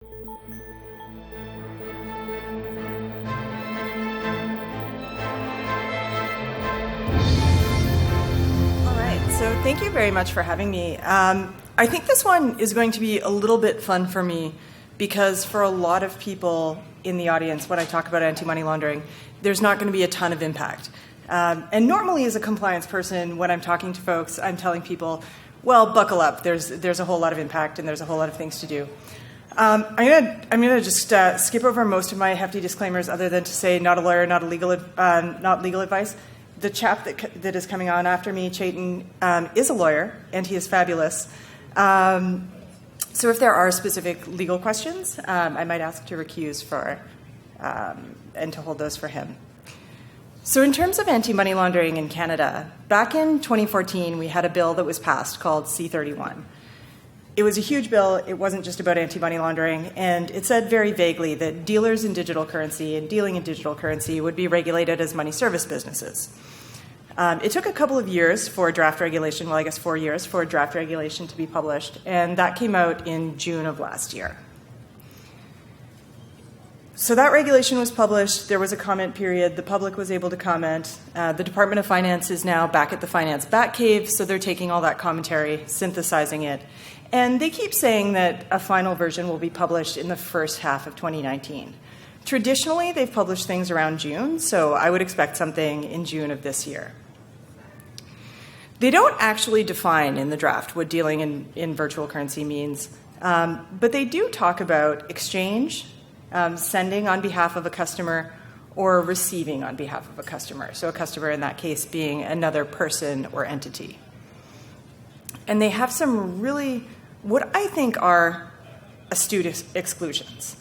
So thank you very much for having me. I think this one is going to be a little bit fun for me because for a lot of people in the audience, when I talk about anti-money laundering, there's not going to be a ton of impact. And normally as a compliance person, when I'm talking to folks, I'm telling people, well, buckle up. There's a whole lot of impact and there's a whole lot of things to do. I'm gonna just skip over most of my hefty disclaimers other than to say not a lawyer, not legal advice. The chap that is coming on after me, Chetan, is a lawyer, and he is fabulous. So if there are specific legal questions, I might ask to recuse and to hold those for him. So in terms of anti-money laundering in Canada, back in 2014, we had a bill that was passed called C-31. It was a huge bill. It wasn't just about anti-money laundering, and it said very vaguely that dealers in digital currency and dealing in digital currency would be regulated as money service businesses. It took a couple of years for draft regulation, well, I guess 4 years, for draft regulation to be published, and that came out in June of last year. So that regulation was published. There was a comment period. The public was able to comment. The Department of Finance is now back at the Finance Batcave, so they're taking all that commentary, synthesizing it. And they keep saying that a final version will be published in the first half of 2019. Traditionally, they've published things around June, so I would expect something in June of this year. They don't actually define in the draft what dealing in virtual currency means, but they do talk about exchange, sending on behalf of a customer, or receiving on behalf of a customer. So a customer in that case being another person or entity. And they have some really, what I think are astute exclusions.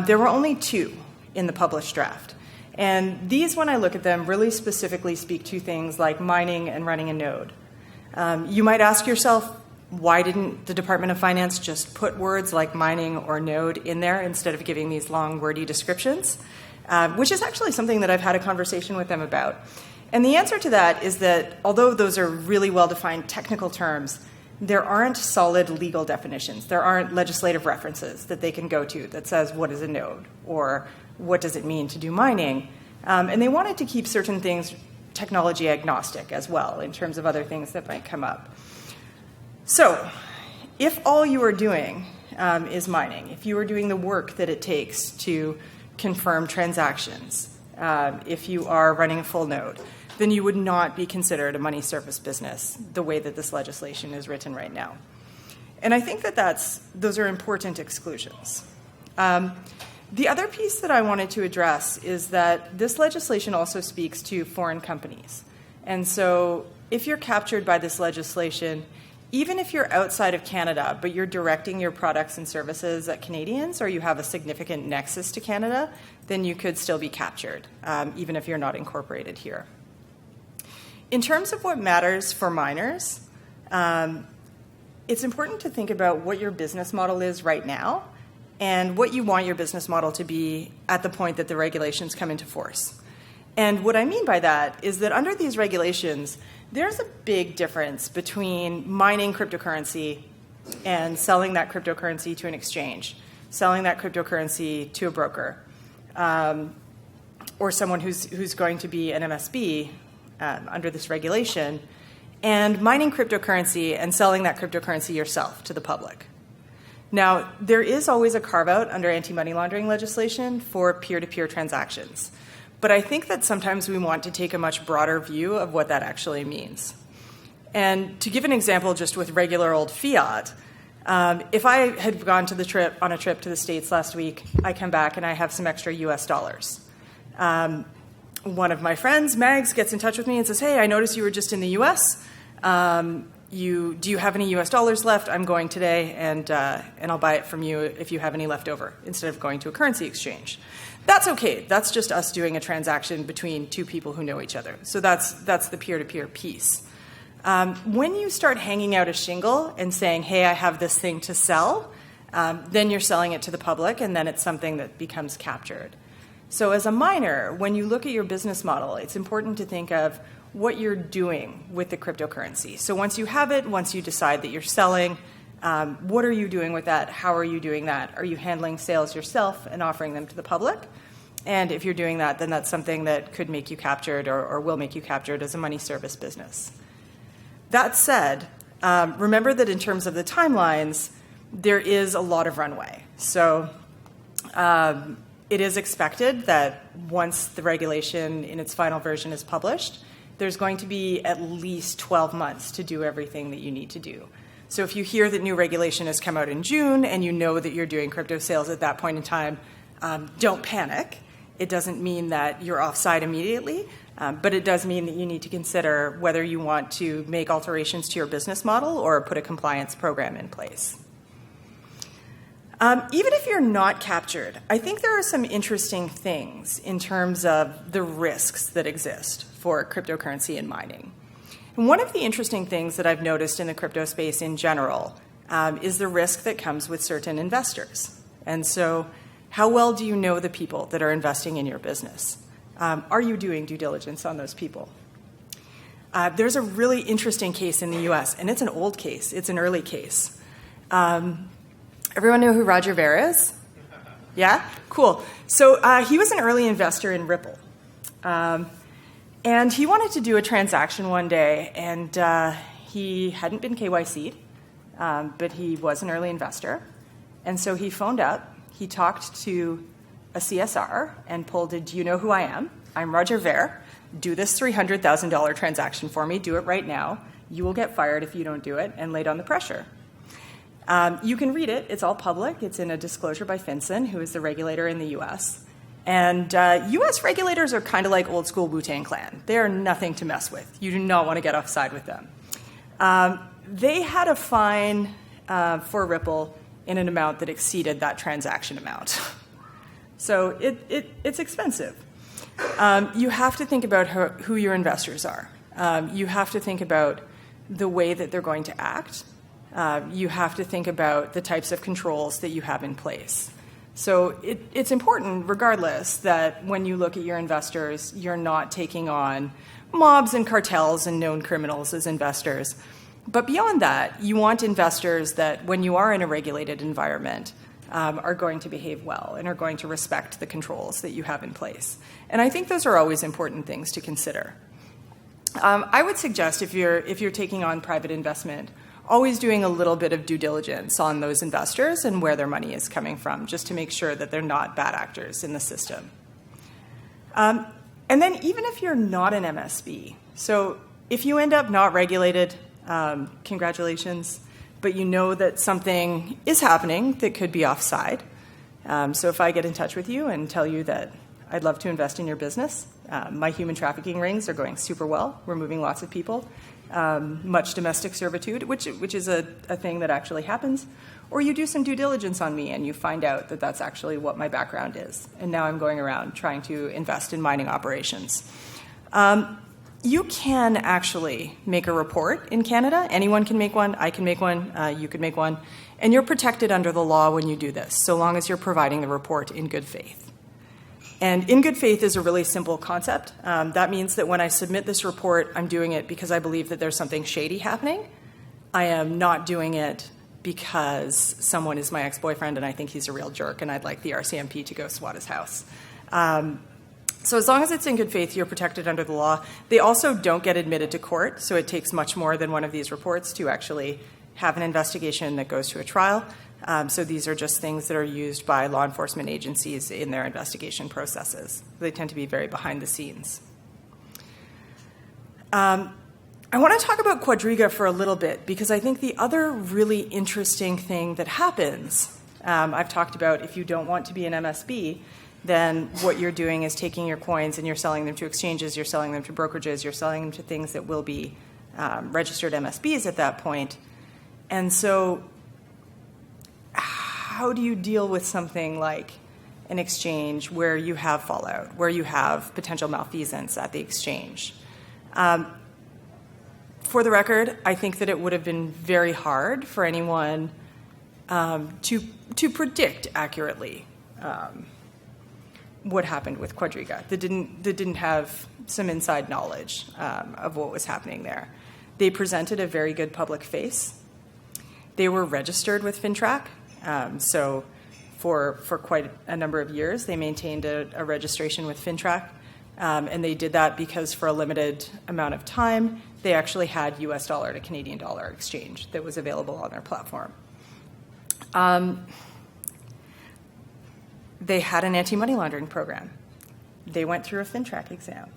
There were only 2 in the published draft. And these, when I look at them, really specifically speak to things like mining and running a node. You might ask yourself, why didn't the Department of Finance just put words like mining or node in there instead of giving these long, wordy descriptions? Which is actually something that I've had a conversation with them about. And the answer to that is that although those are really well-defined technical terms, there aren't solid legal definitions. There aren't legislative references that they can go to that says what is a node or what does it mean to do mining. And they wanted to keep certain things technology agnostic as well in terms of other things that might come up. So if all you are doing is mining, if you are doing the work that it takes to confirm transactions, if you are running a full node, then you would not be considered a money service business the way that this legislation is written right now. And I think that those are important exclusions. The other piece that I wanted to address is that this legislation also speaks to foreign companies. And so if you're captured by this legislation, even if you're outside of Canada, but you're directing your products and services at Canadians, or you have a significant nexus to Canada, then you could still be captured, even if you're not incorporated here. In terms of what matters for miners, it's important to think about what your business model is right now and what you want your business model to be at the point that the regulations come into force. And what I mean by that is that under these regulations, there's a big difference between mining cryptocurrency and selling that cryptocurrency to an exchange, selling that cryptocurrency to a broker, or someone who's going to be an MSB under this regulation, and mining cryptocurrency and selling that cryptocurrency yourself to the public. Now, there is always a carve-out under anti-money laundering legislation for peer-to-peer transactions. But I think that sometimes we want to take a much broader view of what that actually means. And to give an example just with regular old fiat, if I had gone on a trip to the States last week, I come back and I have some extra US dollars. One of my friends, Mags, gets in touch with me and says, hey, I noticed you were just in the US. Do you have any US dollars left? I'm going today, and I'll buy it from you if you have any left over, instead of going to a currency exchange. That's okay. That's just us doing a transaction between 2 people who know each other. So that's the peer-to-peer piece. When you start hanging out a shingle and saying, hey, I have this thing to sell, then you're selling it to the public, and then it's something that becomes captured. So as a miner, when you look at your business model, it's important to think of what you're doing with the cryptocurrency. So once you have it, once you decide that you're selling, What are you doing with that? How are you doing that? Are you handling sales yourself and offering them to the public? And if you're doing that, then that's something that could make you captured or will make you captured as a money service business. That said, remember that in terms of the timelines, there is a lot of runway. So it is expected that once the regulation in its final version is published, there's going to be at least 12 months to do everything that you need to do. So if you hear that new regulation has come out in June and you know that you're doing crypto sales at that point in time, don't panic. It doesn't mean that you're offside immediately, but it does mean that you need to consider whether you want to make alterations to your business model or put a compliance program in place. Even if you're not captured, I think there are some interesting things in terms of the risks that exist for cryptocurrency and mining. And one of the interesting things that I've noticed in the crypto space in general is the risk that comes with certain investors. And so how well do you know the people that are investing in your business? Are you doing due diligence on those people? There's a really interesting case in the US, and it's an old case. It's an early case. Everyone know who Roger Ver is? Yeah? Cool. So he was an early investor in Ripple. And he wanted to do a transaction one day, and he hadn't been KYC'd, but he was an early investor. And so he phoned up. He talked to a CSR and pulled a, do you know who I am? I'm Roger Ver. Do this $300,000 transaction for me. Do it right now. You will get fired if you don't do it, and laid on the pressure. You can read it. It's all public. It's in a disclosure by FinCEN, who is the regulator in the U.S. And U.S. regulators are kind of like old school Wu-Tang Clan. They are nothing to mess with. You do not want to get offside with them. They had a fine for Ripple in an amount that exceeded that transaction amount. So it's expensive. You have to think about who your investors are. You have to think about the way that they're going to act. You have to think about the types of controls that you have in place. So it's important, regardless, that when you look at your investors, you're not taking on mobs and cartels and known criminals as investors. But beyond that, you want investors that, when you are in a regulated environment, are going to behave well and are going to respect the controls that you have in place. And I think those are always important things to consider. I would suggest if you're taking on private investment, always doing a little bit of due diligence on those investors and where their money is coming from, just to make sure that they're not bad actors in the system. And then even if you're not an MSB, so if you end up not regulated, congratulations, but you know that something is happening that could be offside. So if I get in touch with you and tell you that I'd love to invest in your business, my human trafficking rings are going super well. We're moving lots of people. Much domestic servitude, which is a thing that actually happens, or you do some due diligence on me and you find out that that's actually what my background is, and now I'm going around trying to invest in mining operations. You can actually make a report in Canada. Anyone can make one. I can make one. You could make one. And you're protected under the law when you do this, so long as you're providing the report in good faith. And in good faith is a really simple concept. That means that when I submit this report, I'm doing it because I believe that there's something shady happening. I am not doing it because someone is my ex-boyfriend and I think he's a real jerk and I'd like the RCMP to go swat his house. So as long as it's in good faith, you're protected under the law. They also don't get admitted to court, so it takes much more than one of these reports to actually have an investigation that goes to a trial. So these are just things that are used by law enforcement agencies in their investigation processes. They tend to be very behind the scenes. I want to talk about Quadriga for a little bit because I think the other really interesting thing that happens, I've talked about if you don't want to be an MSB, then what you're doing is taking your coins and you're selling them to exchanges, you're selling them to brokerages, you're selling them to things that will be registered MSBs at that point. And so how do you deal with something like an exchange where you have fallout, where you have potential malfeasance at the exchange? For the record, I think that it would have been very hard for anyone to predict accurately what happened with Quadriga. That didn't have some inside knowledge of what was happening there. They presented a very good public face. They were registered with FINTRAC, so for quite a number of years, they maintained a registration with FINTRAC, and they did that because for a limited amount of time, they actually had US dollar to Canadian dollar exchange that was available on their platform. They had an anti-money laundering program. They went through a FINTRAC exam.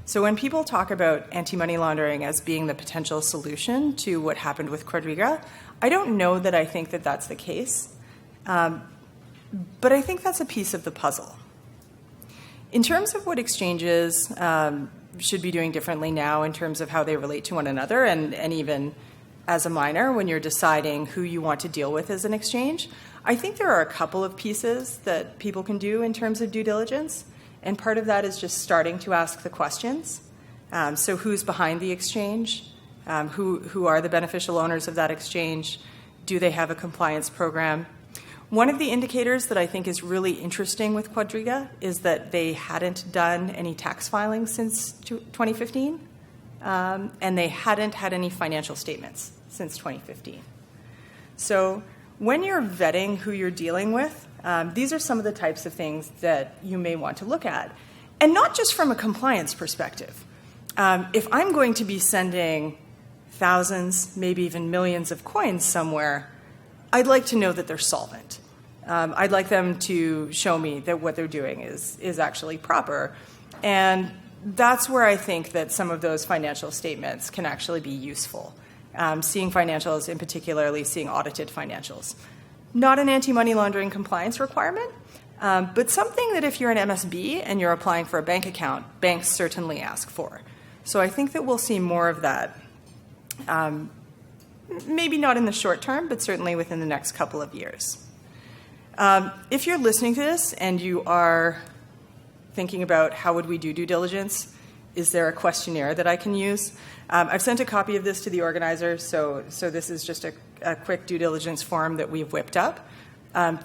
So when people talk about anti-money laundering as being the potential solution to what happened with Quadriga, I don't know that I think that that's the case, but I think that's a piece of the puzzle. In terms of what exchanges should be doing differently now in terms of how they relate to one another, and even as a miner, when you're deciding who you want to deal with as an exchange, I think there are a couple of pieces that people can do in terms of due diligence. And part of that is just starting to ask the questions. So who's behind the exchange? Who are the beneficial owners of that exchange? Do they have a compliance program? One of the indicators that I think is really interesting with Quadriga is that they hadn't done any tax filings since 2015, and they hadn't had any financial statements since 2015. So when you're vetting who you're dealing with, these are some of the types of things that you may want to look at. And not just from a compliance perspective. If I'm going to be sending thousands, maybe even millions of coins somewhere, I'd like to know that they're solvent. I'd like them to show me that what they're doing is actually proper. And that's where I think that some of those financial statements can actually be useful. Seeing financials, in particularly seeing audited financials. Not an anti-money laundering compliance requirement, but something that if you're an MSB and you're applying for a bank account, banks certainly ask for. So I think that we'll see more of that, maybe not in the short term, but certainly within the next couple of years. If you're listening to this and you are thinking about how would we do due diligence, is there a questionnaire that I can use? I've sent a copy of this to the organizers, so this is just a quick due diligence form that we've whipped up.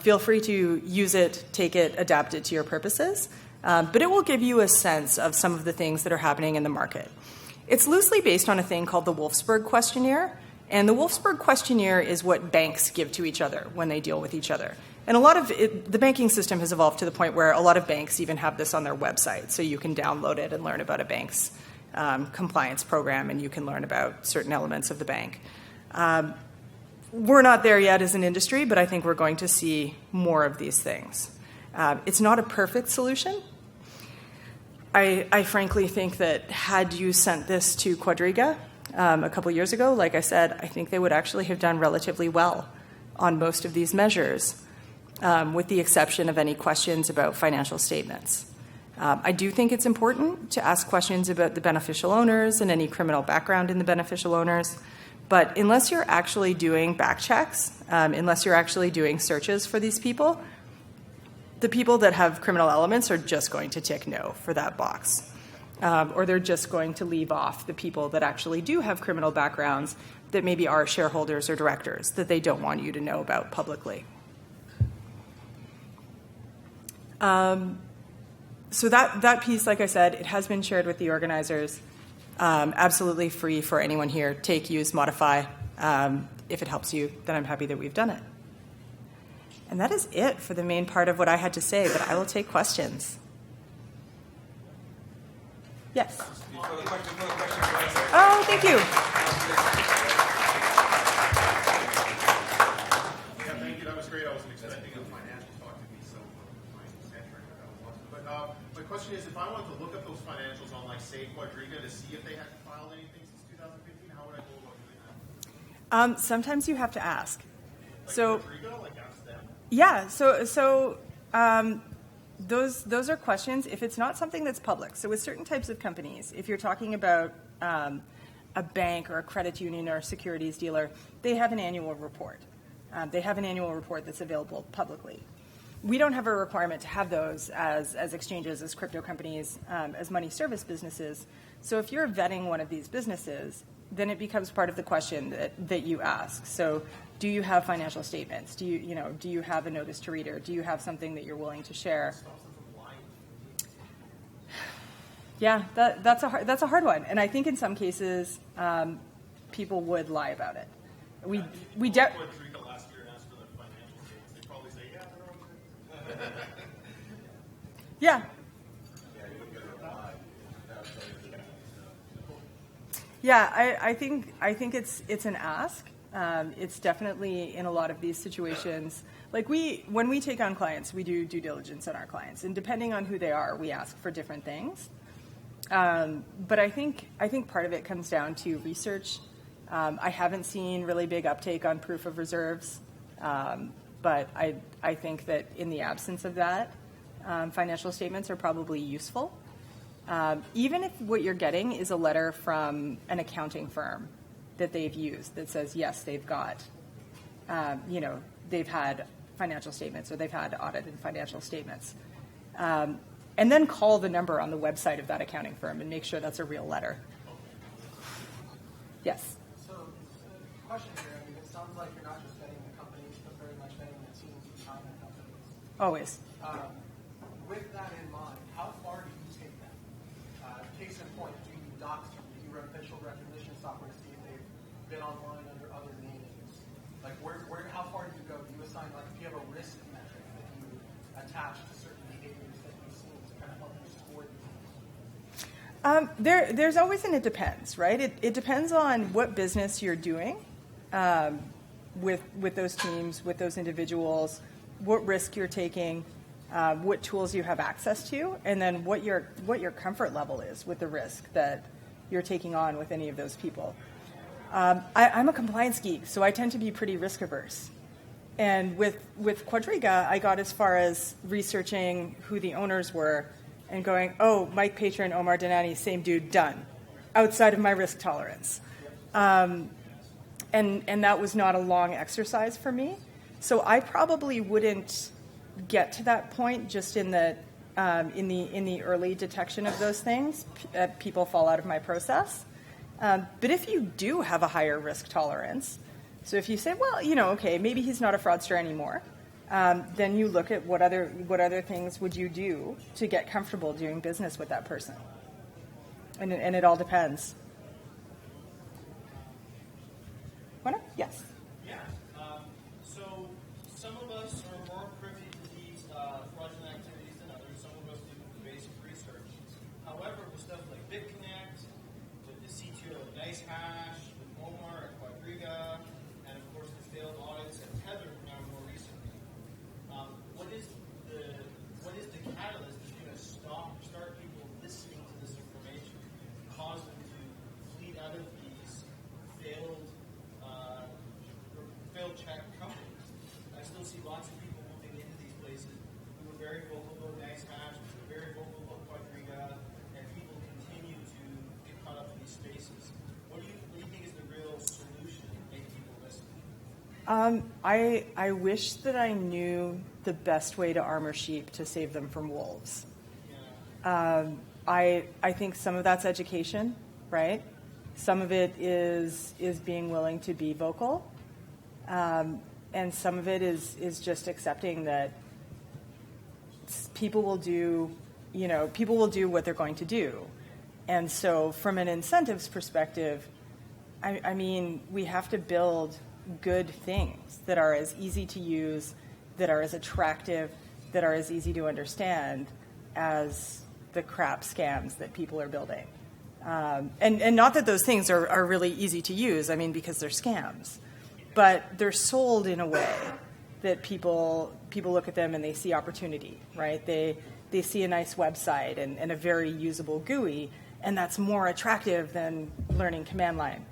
Feel free to use it, take it, adapt it to your purposes, but it will give you a sense of some of the things that are happening in the market. It's loosely based on a thing called the Wolfsburg questionnaire, and the Wolfsburg questionnaire is what banks give to each other when they deal with each other. And a lot of the banking system has evolved to the point where a lot of banks even have this on their website, so you can download it and learn about a bank's compliance program, and you can learn about certain elements of the bank. We're not there yet as an industry, but I think we're going to see more of these things. It's not a perfect solution. I frankly think that had you sent this to Quadriga a couple years ago, like I said, I think they would actually have done relatively well on most of these measures, with the exception of any questions about financial statements. I do think it's important to ask questions about the beneficial owners and any criminal background in the beneficial owners. But unless you're actually doing back checks, unless you're actually doing searches for these people, the people that have criminal elements are just going to tick no for that box. Or they're just going to leave off the people that actually do have criminal backgrounds that maybe are shareholders or directors that they don't want you to know about publicly. So that piece, like I said, it has been shared with the organizers. Absolutely free for anyone here. Take, use, modify. If it helps you, then I'm happy that we've done it. And that is it for the main part of what I had to say, but I will take questions. Yes? Oh, thank you. Yeah, thank you. That was great. I wasn't expecting a financial talk to be so centric. But my question is, if I wanted to look up those financials on, like, say, Quadriga to see if they had filed anything since 2015, how would I go about doing that? Sometimes you have to ask. Like So, Quadriga, like ask them? yeah, those are questions if it's not something that's public. So with certain types of companies, if you're talking about a bank or a credit union or a securities dealer, they have an annual report. They have an annual report that's available publicly. We don't have a requirement to have those as exchanges, as crypto companies, as money service businesses. So if you're vetting one of these businesses, then it becomes part of the question that you ask. So do you have financial statements? Do you have a notice to reader? Do you have something that you're willing to share? Yeah, that's a hard one. And I think in some cases, people would lie about it. we Quadriga last year and asked for the financial statements. They'd probably say, yeah, they're all good. yeah. Yeah, I think it's an ask. It's definitely in a lot of these situations. Like when we take on clients, we do due diligence on our clients, and depending on who they are, we ask for different things. But I think part of it comes down to research. I haven't seen really big uptake on proof of reserves, but I think that in the absence of that, financial statements are probably useful. Even if what you're getting is a letter from an accounting firm that they've used that says, yes, they've got, they've had financial statements or they've had audited financial statements. And then call the number on the website of that accounting firm and make sure that's a real letter. Yes? So, question here, I mean, it sounds like you're not just vetting the companies, but very much vetting the teams behind the companies. Always. With that in mind, how far do you take that? Case in point, do you dox them? Do you run facial recognition software to see if they've been online under other names? Like, how far do you go? Do you assign, like, if you have a risk metric that you attach to certain behaviors that you've seen to kind of help you score these? There's always an it depends, right? It depends on what business you're doing with those teams, with those individuals, what risk you're taking, what tools you have access to, and then what your comfort level is with the risk that you're taking on with any of those people. I'm a compliance geek, so I tend to be pretty risk averse. And with Quadriga, I got as far as researching who the owners were and going, oh, Mike Patron, Omar Danani, same dude, done, outside of my risk tolerance. And that was not a long exercise for me. So I probably wouldn't get to that point just in the early detection of those things. People fall out of my process. But if you do have a higher risk tolerance, so if you say, well, okay, maybe he's not a fraudster anymore, then you look at what other things would you do to get comfortable doing business with that person, and it all depends. Yes. Yeah. So some of us are more privy to these fraudulent activities than others. Some of us do basic research. However, with stuff like BitConnect, with the CTO of NiceHash, with Omar at Quadriga, and of course the failed audits at Tether now more recently, what is the catalyst that's going to start people listening to this information, cause them to flee out of these failed check companies? I still see lots of people moving into these places who were very vocal about NiceHash, who were very vocal about Quadriga, and people continue to get caught up in these spaces. What do you think is the real solution to make people listen? I wish that I knew the best way to armor sheep to save them from wolves. Yeah. I think some of that's education, right? Some of it is being willing to be vocal. And some of it is just accepting that people will do what they're going to do. And so from an incentives perspective, I mean, we have to build good things that are as easy to use, that are as attractive, that are as easy to understand as the crap scams that people are building. And not that those things are really easy to use, I mean, because they're scams. But they're sold in a way that people look at them and they see opportunity, right? They see a nice website and a very usable GUI, and that's more attractive than learning command line.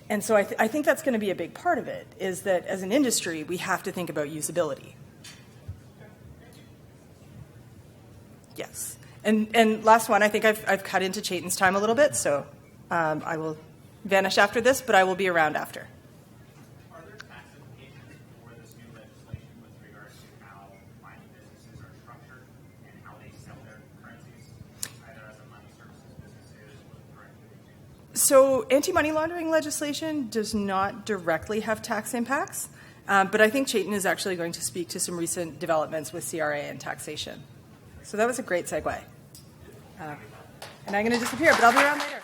And so I think that's going to be a big part of it, is that as an industry, we have to think about usability. Yes. And last one, I think I've cut into Chaitan's time a little bit, so I will vanish after this, but I will be around after. So anti-money laundering legislation does not directly have tax impacts, but I think Chaitan is actually going to speak to some recent developments with CRA and taxation. So that was a great segue. And I'm going to disappear, but I'll be around later.